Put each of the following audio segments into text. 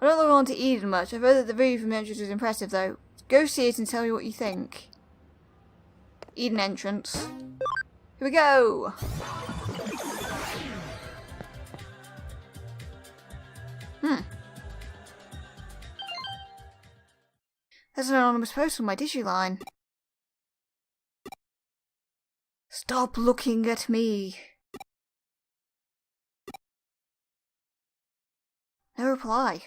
I don't look on to Eden much. I've heard that the view from the entrance is impressive, though. Go see it and tell me what you think. Eden entrance. Here we go! There's an anonymous post on my Digiline. Stop looking at me. No reply.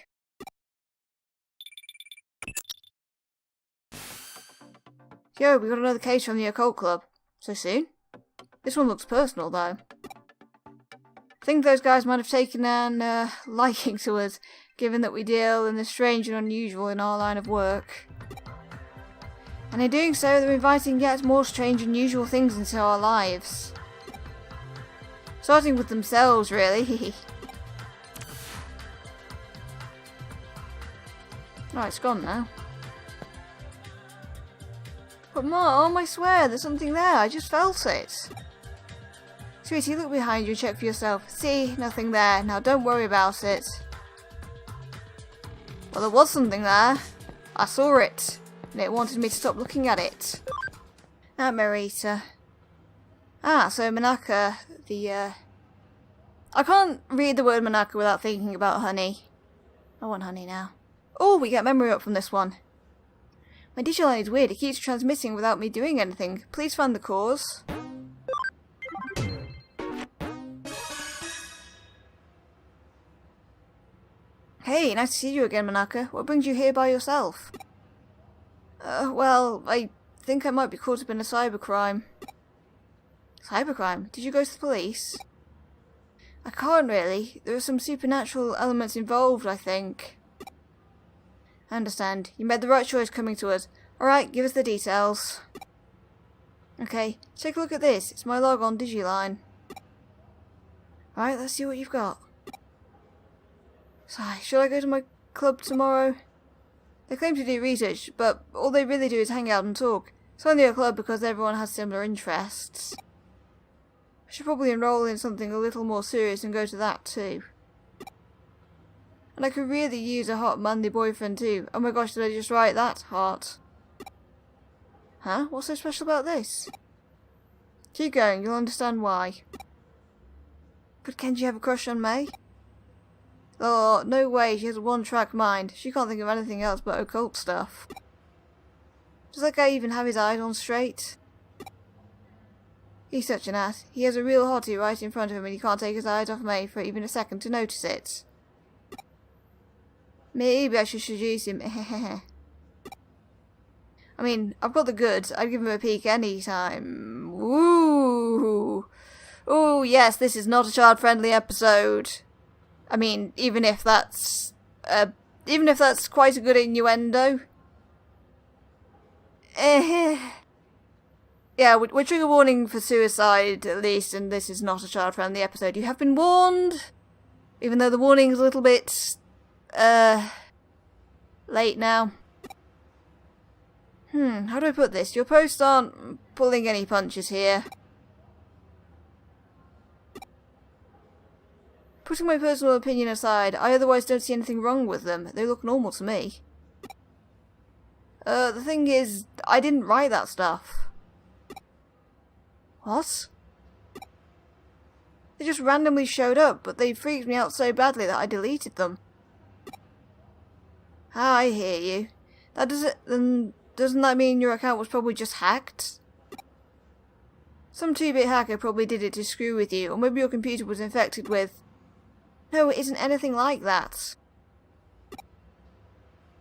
Yo, we got another case from the Occult Club. So soon? This one looks personal, though. I think those guys might have taken an liking to us, given that we deal in the strange and unusual in our line of work. And in doing so, they're inviting yet more strange and unusual things into our lives. Starting with themselves, really. Right, it's gone now. But Mom, I swear, there's something there. I just felt it. Sweetie, look behind you and check for yourself. See, nothing there. Now don't worry about it. Well, there was something there. I saw it. And it wanted me to stop looking at it. Nightmare Eater. Ah, so Manaka, I can't read the word Manaka without thinking about honey. I want honey now. Oh, we get memory up from this one. My Digiline is weird. It keeps transmitting without me doing anything. Please find the cause. Hey, nice to see you again, Manaka. What brings you here by yourself? Well, I think I might be caught up in a cybercrime. Cybercrime? Did you go to the police? I can't really. There are some supernatural elements involved, I think. I understand. You made the right choice coming to us. Alright, give us the details. Okay, take a look at this. It's my log on Digiline. Alright, let's see what you've got. So, should I go to my club tomorrow? They claim to do research, but all they really do is hang out and talk. It's only a club because everyone has similar interests. I should probably enroll in something a little more serious and go to that too. And I could really use a hot, manly boyfriend too. Oh my gosh, did I just write that? Heart. Huh? What's so special about this? Keep going, you'll understand why. Could Kenji have a crush on May? Oh, no way, she has a one-track mind. She can't think of anything else but occult stuff. Does that guy even have his eyes on straight? He's such an ass. He has a real hottie right in front of him and he can't take his eyes off May for even a second to notice it. Maybe I should seduce him. I mean, I've got the goods. I'd give him a peek any time. Woo! Ooh, yes, this is not a child-friendly episode. I mean, even if that's quite a good innuendo. Yeah, we're trigger warning for suicide, at least, and this is not a child-friendly episode. You have been warned, even though the warning is a little bit, late now. How do I put this? Your posts aren't pulling any punches here. Putting my personal opinion aside, I otherwise don't see anything wrong with them. They look normal to me. The thing is, I didn't write that stuff. What? They just randomly showed up, but they freaked me out so badly that I deleted them. Ah, I hear you. Doesn't that mean your account was probably just hacked? Some 2-bit hacker probably did it to screw with you, or maybe your computer was infected with... No, it isn't anything like that.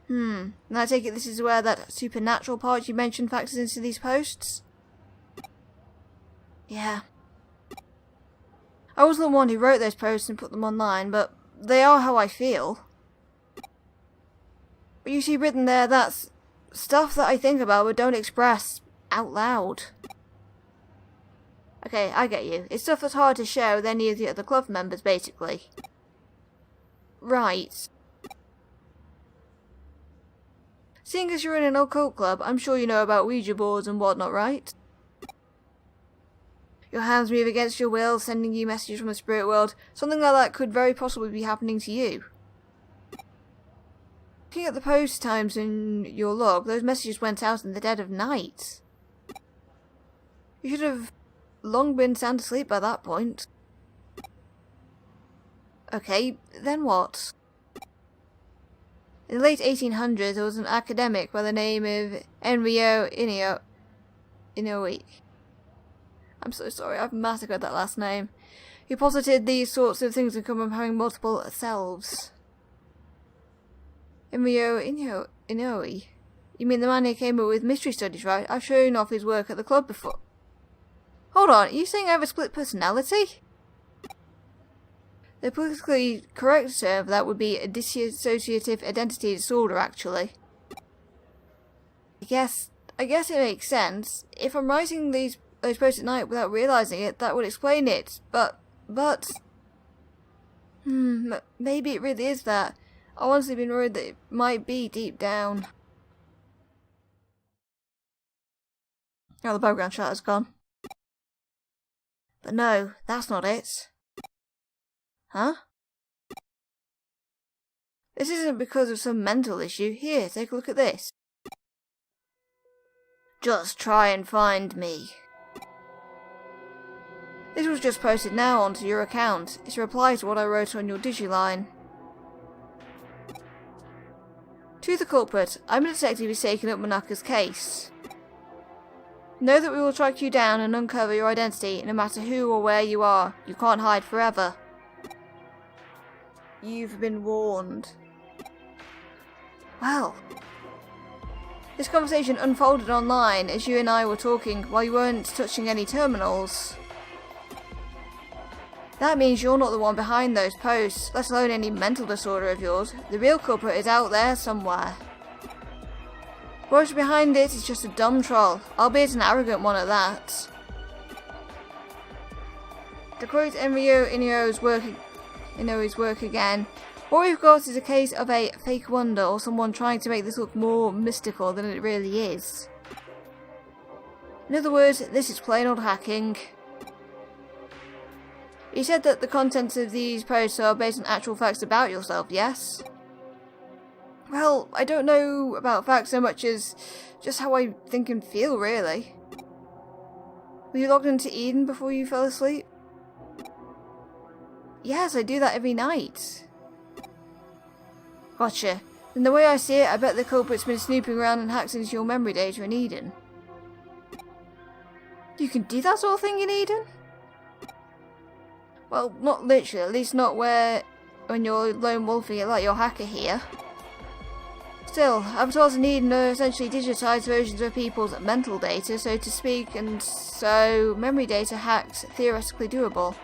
And I take it this is where that supernatural part you mentioned factors into these posts? Yeah. I wasn't the one who wrote those posts and put them online, but they are how I feel. But you see written there, that's stuff that I think about but don't express out loud. Okay, I get you. It's stuff that's hard to share with any of the other club members, basically. Right. Seeing as you're in an occult club, I'm sure you know about Ouija boards and whatnot, right? Your hands move against your will, sending you messages from the spirit world. Something like that could very possibly be happening to you. Looking at the post times in your log, those messages went out in the dead of night. You should have long been sound asleep by that point. Okay, then what? In the late 1800s, there was an academic by the name of Enryo Inoue. I'm so sorry, I've massacred that last name. He posited these sorts of things in common having multiple selves. Enryo Inoue? You mean the man who came up with mystery studies, right? I've shown off his work at the club before. Hold on, are you saying I have a split personality? The politically correct term for that would be a dissociative identity disorder, actually. I guess it makes sense. If I'm writing those posts at night without realising it, that would explain it. But... maybe it really is that. I've honestly been worried that it might be deep down. Oh, the background shot has gone. But no, that's not it. Huh? This isn't because of some mental issue. Here, take a look at this. Just try and find me. This was just posted now onto your account. It's a reply to what I wrote on your Digiline. To the culprit, I'm a detective who's taken up Manaka's case. Know that we will track you down and uncover your identity, no matter who or where you are. You can't hide forever. You've been warned. Well, this conversation unfolded online as you and I were talking while you weren't touching any terminals. That means you're not the one behind those posts, let alone any mental disorder of yours. The real culprit is out there somewhere. Whoever's behind it is just a dumb troll, albeit an arrogant one at that. To quote Enryo Inoue's work again, what we've got is a case of a fake wonder or someone trying to make this look more mystical than it really is. In other words, this is plain old hacking. You said that the contents of these posts are based on actual facts about yourself, yes? Well, I don't know about facts so much as just how I think and feel, really. Were you logged into Eden before you fell asleep? Yes, I do that every night. Gotcha. Then the way I see it, I bet the culprit's been snooping around and hacked into your memory data in Eden. You can do that sort of thing in Eden? Well, not literally, at least not when you're lone wolfing it like your hacker here. Still, avatars in Eden are essentially digitised versions of people's mental data, so to speak, and so memory data hacks theoretically doable.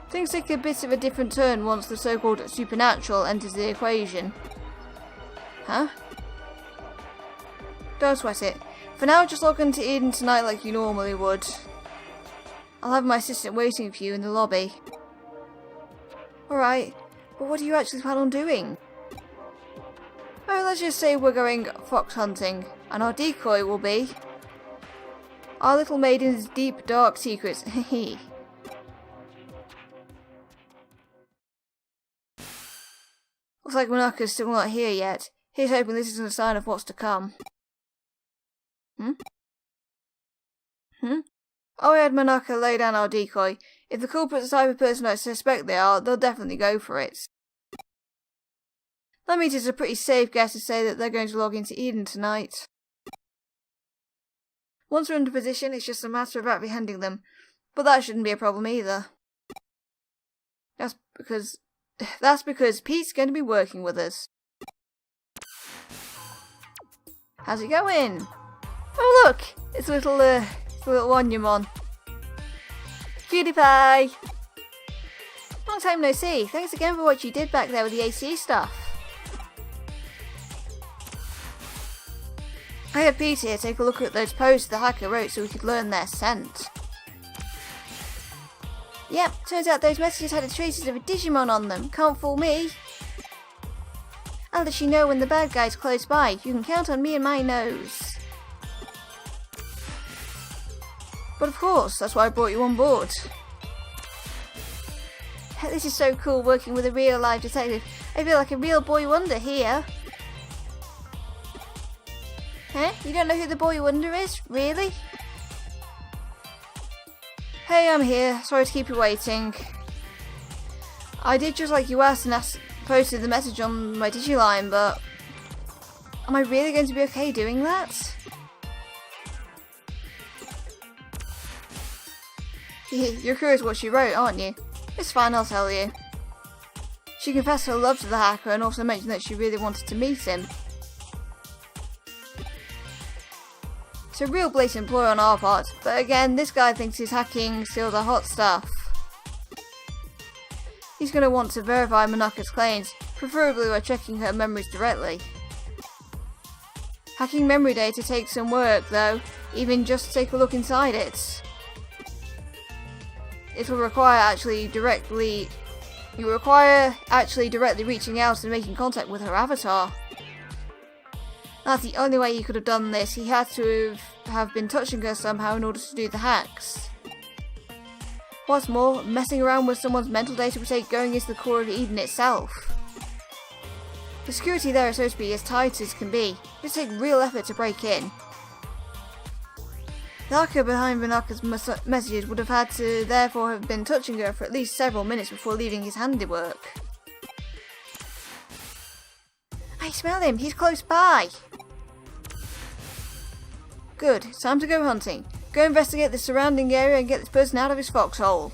Things take a bit of a different turn once the so-called supernatural enters the equation. Huh? Don't sweat it. For now, just log into Eden tonight like you normally would. I'll have my assistant waiting for you in the lobby. Alright, but what do you actually plan on doing? Oh, let's just say we're going fox hunting, and our decoy will be our little maiden's deep, dark secrets. Hehe. Looks like Manaka's still not here yet. Here's hoping this isn't a sign of what's to come. Oh, I had Manaka lay down our decoy. If the culprit's the type of person I suspect they are, they'll definitely go for it. That means it's a pretty safe guess to say that they're going to log into Eden tonight. Once we're into position, it's just a matter of apprehending them, but that shouldn't be a problem either. That's because Pete's going to be working with us. How's it going? Oh look, it's a little Wanyamon. Cutie pie! Long time no see. Thanks again for what you did back there with the AC stuff. I had Pete here take a look at those posts the hacker wrote so we could learn their scent. Yep, turns out those messages had the traces of a Digimon on them. Can't fool me. I'll let you know when the bad guy's close by. You can count on me and my nose. But of course, that's why I brought you on board. This is so cool working with a real live detective. I feel like a real boy wonder here. Huh? You don't know who the boy wonder is? Really? Hey, I'm here. Sorry to keep you waiting. I did just like you asked and posted the message on my Digiline, but am I really going to be okay doing that? You're curious what she wrote, aren't you? It's fine, I'll tell you. She confessed her love to the hacker and also mentioned that she really wanted to meet him. It's a real blatant ploy on our part, but again, this guy thinks his hacking skills are hot stuff. He's going to want to verify Manaka's claims, preferably by checking her memories directly. Hacking memory data takes some work, though, even just to take a look inside it. It will require actually directly reaching out and making contact with her avatar. That's the only way he could have done this. He had to have been touching her somehow in order to do the hacks. What's more, messing around with someone's mental data would take going into the core of Eden itself. The security there is supposed to be as tight as can be. It would take real effort to break in. The hacker behind Manaka's messages would have had to therefore have been touching her for at least several minutes before leaving his handiwork. I smell him, he's close by! Good, it's time to go hunting. Go investigate the surrounding area and get this person out of his foxhole.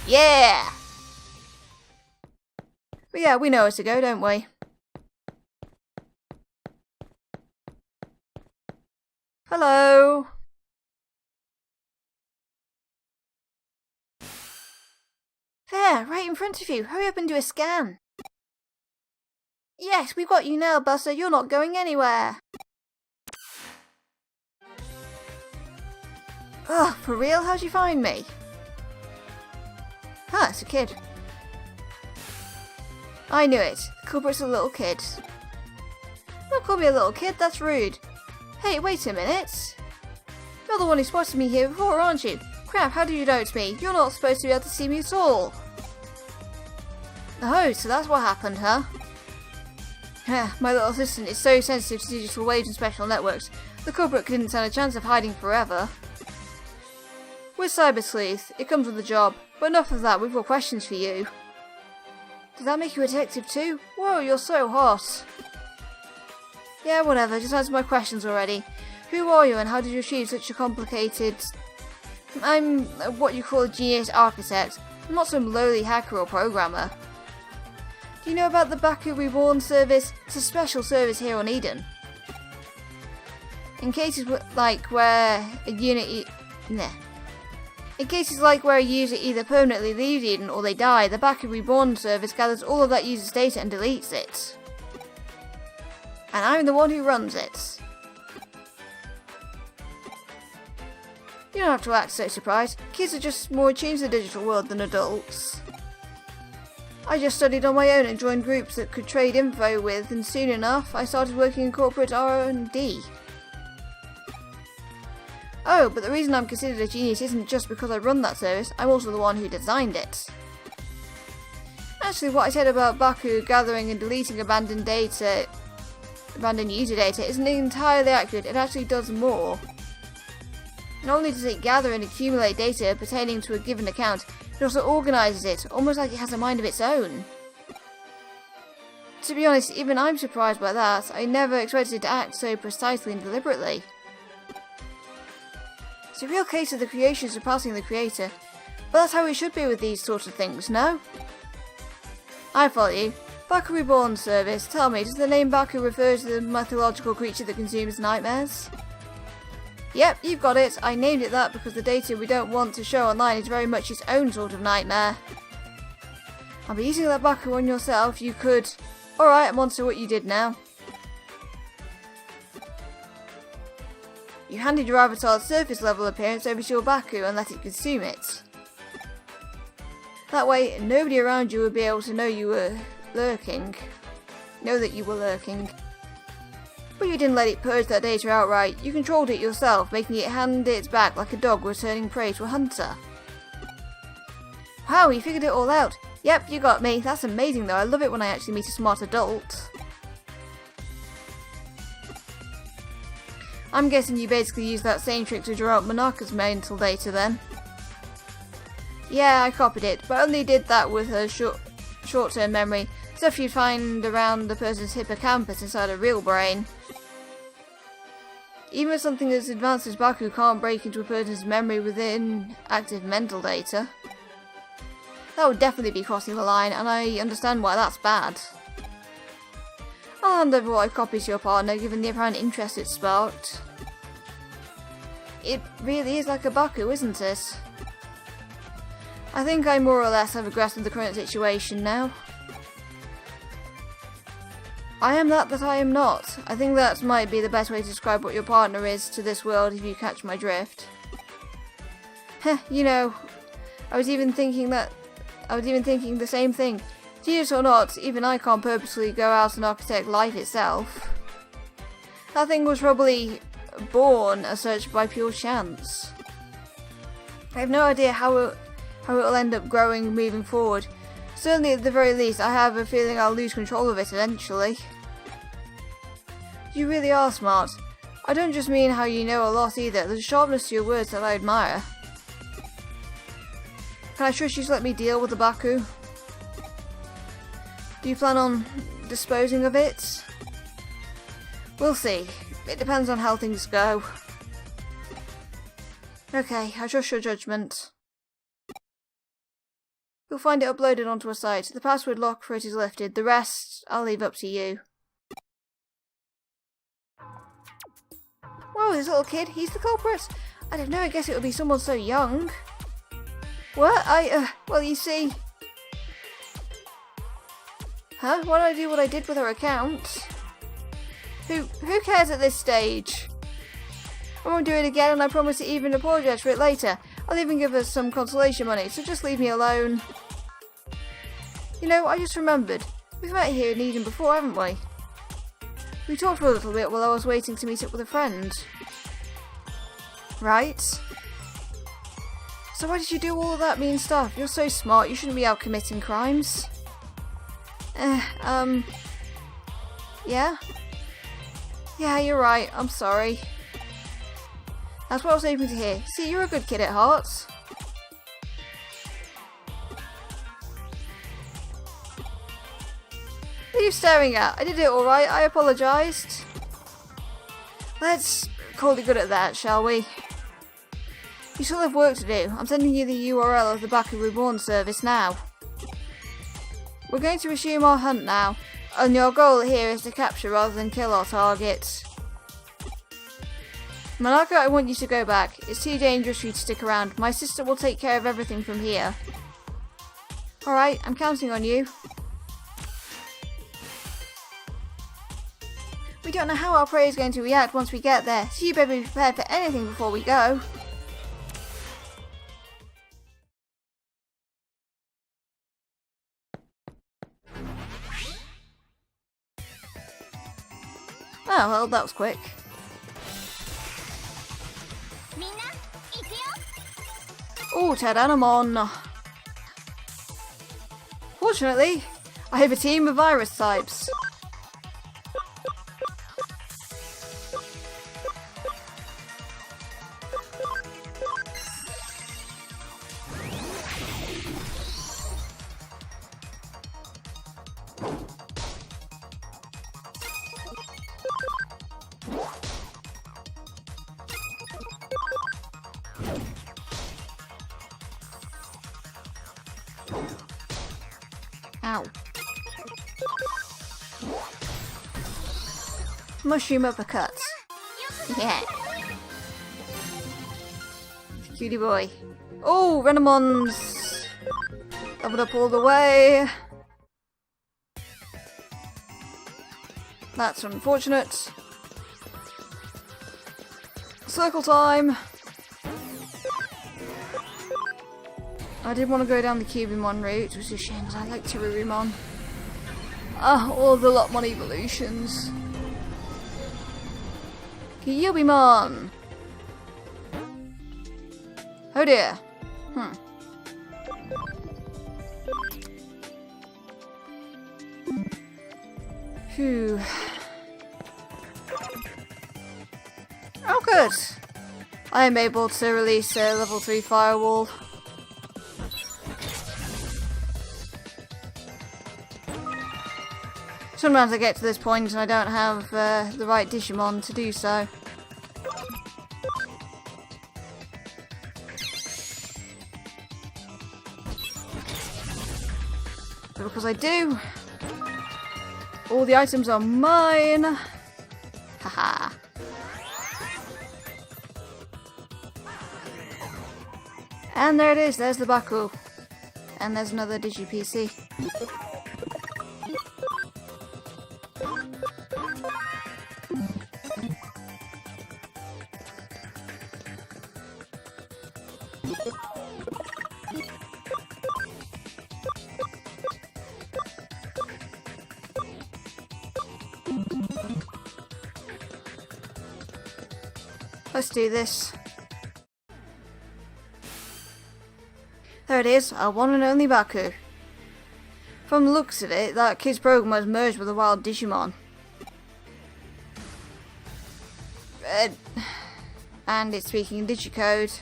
Yeah! But yeah, we know where to go, don't we? Hello? There, right in front of you. Hurry up and do a scan. Yes, we've got you now, Buster. You're not going anywhere. Ugh, for real? How'd you find me? Huh, it's a kid. I knew it. The culprit's a little kid. Don't call me a little kid, that's rude. Hey, wait a minute. You're the one who spotted me here before, aren't you? Crap, how do you know it's me? You're not supposed to be able to see me at all. Oh, so that's what happened, huh? My little assistant is so sensitive to digital waves and special networks. The culprit didn't stand a chance of hiding forever. We're Cyber Sleuth. It comes with the job. But enough of that, we've got questions for you. Did that make you a detective too? Whoa, you're so hot. Yeah, whatever, just answer my questions already. Who are you and how did you achieve such a complicated... I'm what you call a genius architect. I'm not some lowly hacker or programmer. Do you know about the Baku Reborn service? It's a special service here on Eden. In cases like where a user either permanently leaves Eden or they die, the Baku Reborn service gathers all of that user's data and deletes it. And I'm the one who runs it. You don't have to act so surprised. Kids are just more attuned to the digital world than adults. I just studied on my own and joined groups that could trade info with, and soon enough I started working in corporate R&D. Oh, but the reason I'm considered a genius isn't just because I run that service, I'm also the one who designed it. Actually, what I said about Baku gathering and deleting abandoned user data isn't entirely accurate. It actually does more. Not only does it gather and accumulate data pertaining to a given account, it also organises it, almost like it has a mind of its own. To be honest, even I'm surprised by that. I never expected it to act so precisely and deliberately. It's a real case of the creation surpassing the creator, but that's how it should be with these sorts of things, no? I follow you. Baku Reborn service, tell me, does the name Baku refer to the mythological creature that consumes nightmares? Yep, you've got it. I named it that because the data we don't want to show online is very much its own sort of nightmare. I'll be using that Baku on yourself, you could... Alright, I'm on to what you did now. You handed your avatar's surface level appearance over to your Baku and let it consume it. That way, nobody around you would be able to know you were lurking. Know that you were lurking. But you didn't let it purge that data outright. You controlled it yourself, making it hand its back like a dog returning prey to a hunter. Wow, you figured it all out. Yep, you got me. That's amazing though. I love it when I actually meet a smart adult. I'm guessing you basically used that same trick to draw out Manaka's mental data then. Yeah, I copied it, but only did that with her short-term memory. Stuff you'd find around the person's hippocampus inside a real brain. Even something as advanced as Baku can't break into a person's memory within active mental data. That would definitely be crossing the line, and I understand why that's bad. I'll hand over what I copied to your partner, given the apparent interest it sparked. It really is like a Baku, isn't it? I think I more or less have a grasp of the current situation now. I am that I am not. I think that might be the best way to describe what your partner is to this world, if you catch my drift. Heh, you know, I was even thinking the same thing. Genius or not, even I can't purposely go out and architect life itself. That thing was probably born as such by pure chance. I have no idea how it will end up growing moving forward. Certainly at the very least, I have a feeling I'll lose control of it eventually. You really are smart. I don't just mean how you know a lot either. There's a sharpness to your words that I admire. Can I trust you to let me deal with the Baku? Do you plan on disposing of it? We'll see. It depends on how things go. Okay, I trust your judgment. You'll find it uploaded onto a site. The password lock for it is lifted. The rest, I'll leave up to you. Whoa, this little kid, he's the culprit. I don't know, I guess it would be someone so young. What? Well, you see... Huh? Why did I do what I did with her account? Who cares at this stage? I won't do it again, and I promise to even apologise for it later. I'll even give her some consolation money, so just leave me alone. You know, I just remembered. We've met here in Eden before, haven't we? We talked for a little bit while I was waiting to meet up with a friend. Right? So why did you do all of that mean stuff? You're so smart, you shouldn't be out committing crimes. Yeah? Yeah, you're right, I'm sorry. That's what I was hoping to hear. See, you're a good kid at heart. What are you staring at? I did it alright, I apologised. Let's call it good at that, shall we? You still have work to do. I'm sending you the URL of the Baku Reborn service now. We're going to resume our hunt now, and your goal here is to capture rather than kill our target. Manaka, I want you to go back. It's too dangerous for you to stick around. My sister will take care of everything from here. Alright, I'm counting on you. We don't know how our prey is going to react once we get there, so you better be prepared for anything before we go. Oh, well, that was quick. Oh, Digimon. Fortunately, I have a team of virus types. Ow. Mushroom uppercut. Yeah. Cutie boy. Oh, Renamon's leveled up all the way. That's unfortunate. Circle time. I did want to go down the Cubimon route, which is a shame because I like Terrorumon. All the Lotmon evolutions. Cubimon! Oh dear. Phew. Oh good! I am able to release a level 3 firewall. Sometimes I get to this point and I don't have the right Digimon to do so. But because I do, all the items are mine! Haha. And there it is, there's the Baku. And there's another Digi-PC. Let's do this. There it is, our one and only Baku. From the looks of it, that kid's program has merged with a wild Digimon. And it's speaking in Digicode.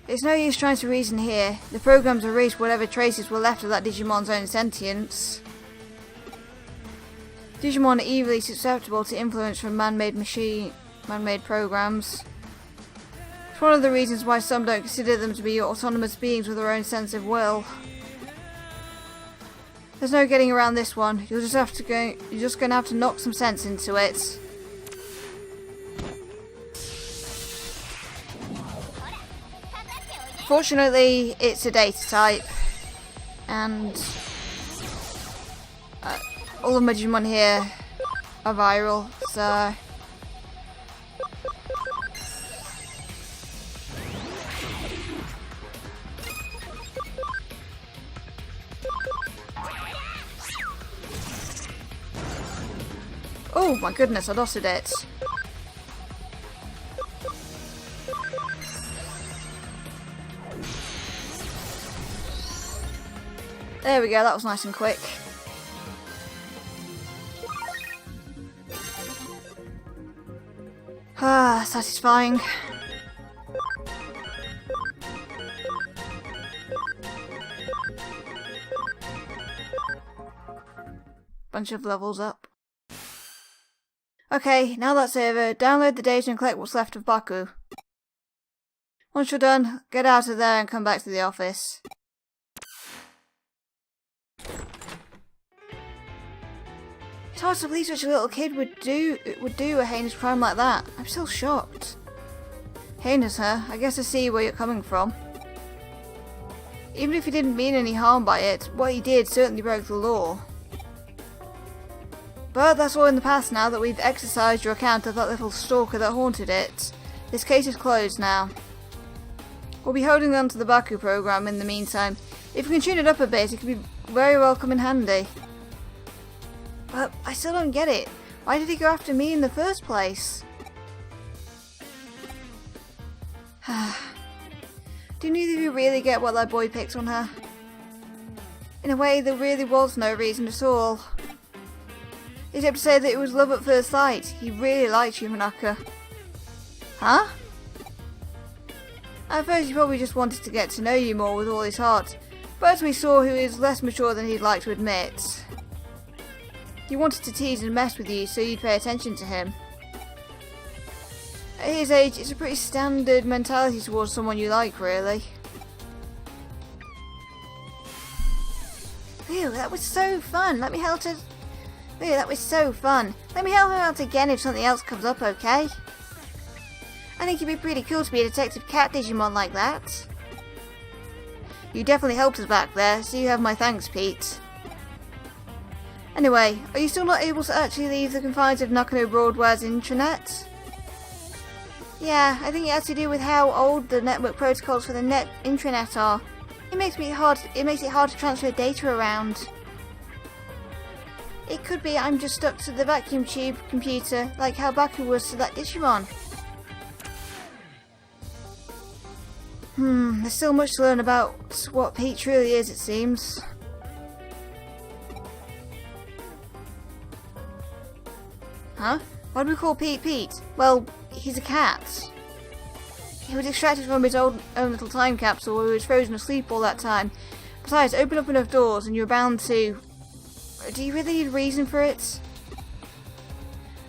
It's no use trying to reason here. The program's erased whatever traces were left of that Digimon's own sentience. Digimon are evilly susceptible to influence from man-made programs. It's one of the reasons why some don't consider them to be autonomous beings with their own sense of will. There's no getting around this one. You're just going to have to knock some sense into it. Fortunately, it's a data type, and all of my Digimon here are viral, so oh my goodness, I lost it. There we go, that was nice and quick. Ah, satisfying. Bunch of levels up. Okay, now that's over, download the data and collect what's left of Baku. Once you're done, get out of there and come back to the office. It's hard to believe such a little kid would do a heinous crime like that. I'm still shocked. Heinous, huh? I guess I see where you're coming from. Even if he didn't mean any harm by it, what he did certainly broke the law. But that's all in the past now that we've exercised your account of that little stalker that haunted it. This case is closed now. We'll be holding on to the Baku program in the meantime. If we can tune it up a bit, it could be very well come in handy. But I still don't get it. Why did he go after me in the first place? Do neither of you really get what that boy picked on her? In a way, there really was no reason at all. Except to say that it was love at first sight. He really liked you, Manaka. Huh? At first he probably just wanted to get to know you more with all his heart, but as we saw, he was less mature than he'd like to admit. He wanted to tease and mess with you so you'd pay attention to him. At his age, it's a pretty standard mentality towards someone you like, really. Ew, that was so fun. Let me help it. Ew, that was so fun. Let me help him out again if something else comes up, okay? I think it'd be pretty cool to be a detective cat Digimon like that. You definitely helped us back there, so you have my thanks, Pete. Anyway, are you still not able to actually leave the confines of Nakano Broadware's intranet? Yeah, I think it has to do with how old the network protocols for the intranet are. It makes it hard to transfer data around. It could be I'm just stuck to the vacuum tube computer, like how Baku was to that Digimon. There's still much to learn about what Pete truly is, it seems. Huh? Why do we call Pete Pete? Well, he's a cat. He was extracted from his own little time capsule where he was frozen asleep all that time. Besides, open up enough doors and you're bound to... Do you really need a reason for it?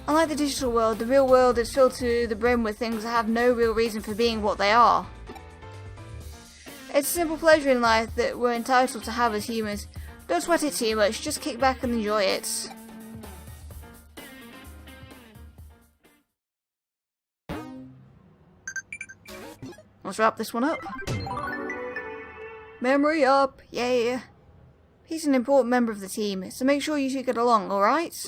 Unlike the digital world, the real world is filled to the brim with things that have no real reason for being what they are. It's a simple pleasure in life that we're entitled to have as humans. Don't sweat it too much, just kick back and enjoy it. Let's wrap this one up. Memory up, yeah. He's an important member of the team, so make sure you two get along, alright?